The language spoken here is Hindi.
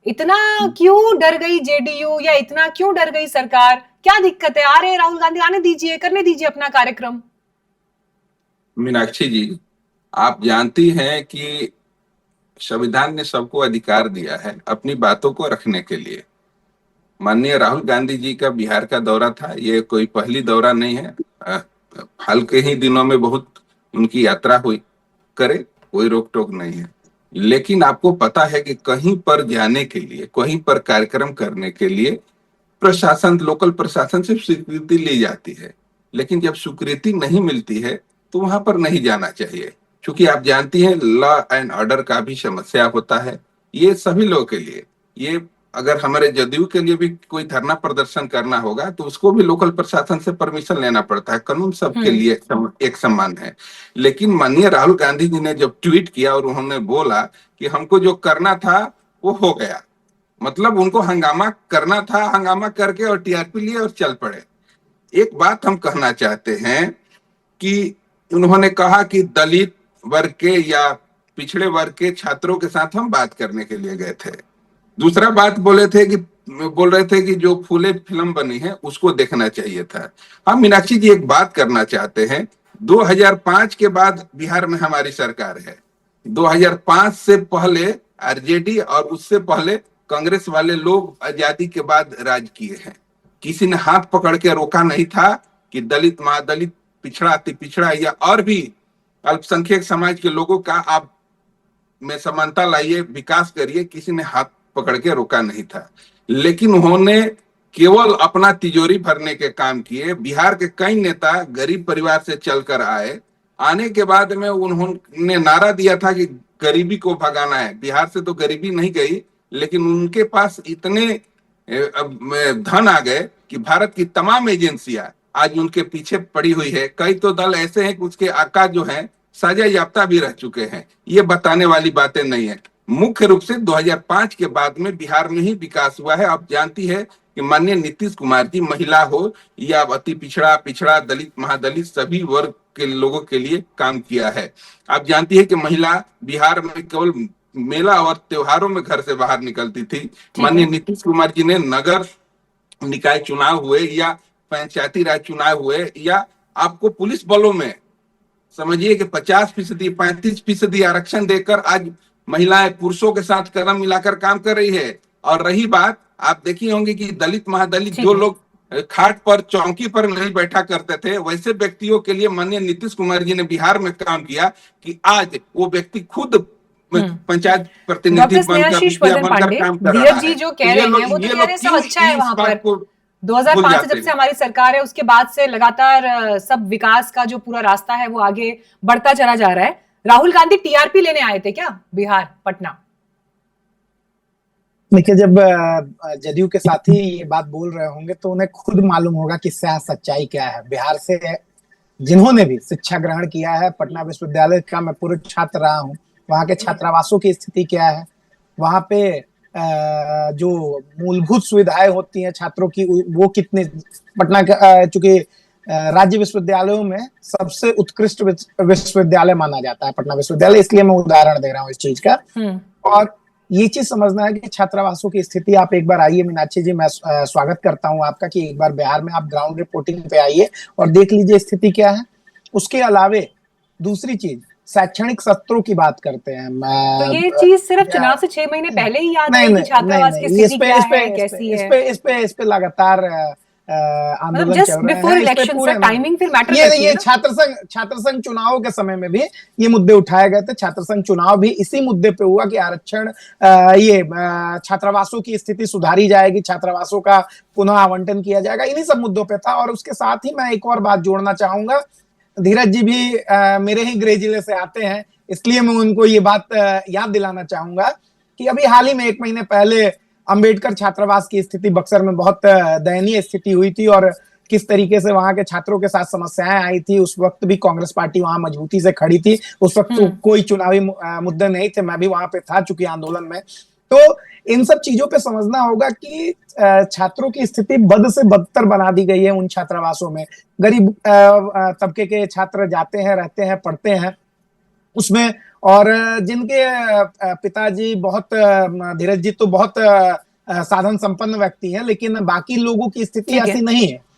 इतना क्यों डर गई जेडीयू या इतना क्यों डर गई सरकार? क्या दिक्कत है? आ रहे राहुल गांधी, आने दीजिए, करने दीजिए अपना कार्यक्रम। मीनाक्षी जी, आप जानती हैं कि संविधान ने सबको अधिकार दिया है अपनी बातों को रखने के लिए। माननीय राहुल गांधी जी का बिहार का दौरा था, ये कोई पहली दौरा नहीं है। हाल के ही दिनों में बहुत उनकी यात्रा हुई, करे, कोई रोक टोक नहीं है। लेकिन आपको पता है कि कहीं पर जाने के लिए, कहीं पर कार्यक्रम करने के लिए प्रशासन, लोकल प्रशासन से स्वीकृति ली जाती है, लेकिन जब स्वीकृति नहीं मिलती है तो वहां पर नहीं जाना चाहिए। क्योंकि आप जानती हैं लॉ एंड ऑर्डर का भी समस्या होता है, ये सभी लोगों के लिए। ये अगर हमारे जदयू के लिए भी कोई धरना प्रदर्शन करना होगा तो उसको भी लोकल प्रशासन से परमिशन लेना पड़ता है। कानून सबके लिए एक समान है। लेकिन माननीय राहुल गांधी जी ने जब ट्वीट किया और उन्होंने बोला कि हमको जो करना था वो हो गया, मतलब उनको हंगामा करना था, हंगामा करके और टीआरपी लिए और चल पड़े। एक बात हम कहना चाहते हैं कि उन्होंने कहा कि दलित वर्ग के या पिछड़े वर्ग के छात्रों के साथ हम बात करने के लिए गए थे। दूसरा बात बोल रहे थे कि जो फूले फिल्म बनी है उसको देखना चाहिए था। हम मीनाक्षी जी एक बात करना चाहते हैं, 2005 के बाद बिहार में हमारी सरकार है। 2005 से पहले आरजेडी और उससे पहले कांग्रेस वाले लोग आजादी के बाद राज किए हैं। किसी ने हाथ पकड़ के रोका नहीं था कि दलित, महादलित, पिछड़ा, अति पिछड़ा या और भी अल्पसंख्यक समाज के लोगों का आप में समानता लाइए, विकास करिए, किसी ने हाथ पकड़ के रोका नहीं था। लेकिन उन्होंने केवल अपना तिजोरी भरने के काम किए। बिहार के कई नेता गरीब परिवार से चलकर आए, आने के बाद में उन्होंने नारा दिया था कि गरीबी को भगाना है। बिहार से तो गरीबी नहीं गई, लेकिन उनके पास इतने धन आ गए कि भारत की तमाम एजेंसियां आज उनके पीछे पड़ी हुई है। कई तो दल ऐसे हैं कि उसके आका जो हैं सजा याफ्ता भी रह चुके हैं। ये बताने वाली बातें नहीं है। मुख्य रूप से 2005 के बाद में बिहार में ही विकास हुआ है। आप जानती है कि माननीय नीतीश कुमार जी, महिला हो या अति पिछड़ा, पिछड़ा, दलित, महादलित, सभी वर्ग के लोगों के लिए काम किया है। आप जानती है कि महिला बिहार में केवल मेला और त्योहारों में घर से बाहर निकलती थी। माननीय नीतीश कुमार जी ने नगर निकाय चुनाव हुए या पंचायती राज चुनाव हुए या आपको पुलिस बलों में समझिए कि 50%, 35% आरक्षण देकर आज महिलाएं पुरुषों के साथ कदम मिलाकर काम कर रही है। और रही बात, आप देखी होंगे कि दलित, महादलित, जो लोग खाट पर, चौकी पर नहीं बैठा करते थे, वैसे व्यक्तियों के लिए माननीय नीतीश कुमार जी ने बिहार में काम किया कि आज वो व्यक्ति खुद पंचायत प्रतिनिधि बनकर काम कर रहा है। जी जो कह रहे हैं वो तो कह रहे हैं सब अच्छा है वहां पर। 2005 से जब से हमारी सरकार है उसके बाद से लगातार सब विकास का जो पूरा रास्ता है वो आगे बढ़ता चला जा रहा है। राहुल गांधी टीआरपी लेने आए थे क्या बिहार, पटना? देखिए, जब जदयू के साथी ये बात बोल रहे होंगे तो उन्हें खुद मालूम होगा कि सच्चाई क्या है। बिहार से जिन्होंने भी शिक्षा ग्रहण किया है, पटना विश्वविद्यालय का मैं पूर्व छात्र रहा हूँ, वहां के छात्रावासों की स्थिति क्या है, वहां पे जो मूलभूत सुविधाएं होती हैं छात्रों की वो कितने, पटना का चूंकि राज्य विश्वविद्यालयों में सबसे उत्कृष्ट विश्वविद्यालय माना जाता है पटना विश्वविद्यालय, इसलिए मैं उदाहरण दे रहा हूँ इस चीज का। और ये चीज समझना है कि छात्रावासों की स्थिति, आप एक बार आइए मीनाक्षी जी, मैं स्वागत करता हूं आपका कि एक बार बिहार में आप ग्राउंड रिपोर्टिंग पे आइए और देख लीजिए स्थिति क्या है। उसके अलावे दूसरी चीज, शैक्षणिक सत्रों की बात करते हैं। तो ये चीज सिर्फ चुनाव से 6 महीने पहले ही याद है कि छात्रावास की स्थिति क्या है, कैसी है? इस पे लगातार आंदोलन चल रहे हैं। टाइमिंग फिर मैटर करती है। ये छात्र संघ चुनाव के समय में भी ये मुद्दे उठाए गए थे। छात्र संघ चुनाव भी इसी मुद्दे पे हुआ कि आरक्षण, ये छात्रावासों की स्थिति सुधारी जाएगी, छात्रावासों का पुनः आवंटन किया जाएगा, इन्हीं सब मुद्दों पे था। और उसके साथ ही मैं एक और बात जोड़ना चाहूंगा, धीरज जी भी मेरे ही गृह जिले से आते हैं, इसलिए मैं उनको ये बात याद दिलाना चाहूंगा कि अभी हाल ही में 1 महीने पहले अंबेडकर छात्रावास की स्थिति बक्सर में बहुत दयनीय स्थिति हुई थी और किस तरीके से वहां के छात्रों के साथ समस्याएं आई थी। उस वक्त भी कांग्रेस पार्टी वहां मजबूती से खड़ी थी। उस वक्त तो कोई चुनावी मुद्दे नहीं थे, मैं भी वहां पे था चूंकि आंदोलन में। तो इन सब चीजों पे समझना होगा कि छात्रों की स्थिति बद से बदतर बना दी गई है उन छात्रावासों में। गरीब तबके के छात्र जाते हैं, रहते हैं, पढ़ते हैं, उसमें और जिनके पिताजी बहुत, धीरज जी तो बहुत साधन संपन्न व्यक्ति है, लेकिन बाकी लोगों की स्थिति ठीक है। ऐसी नहीं है।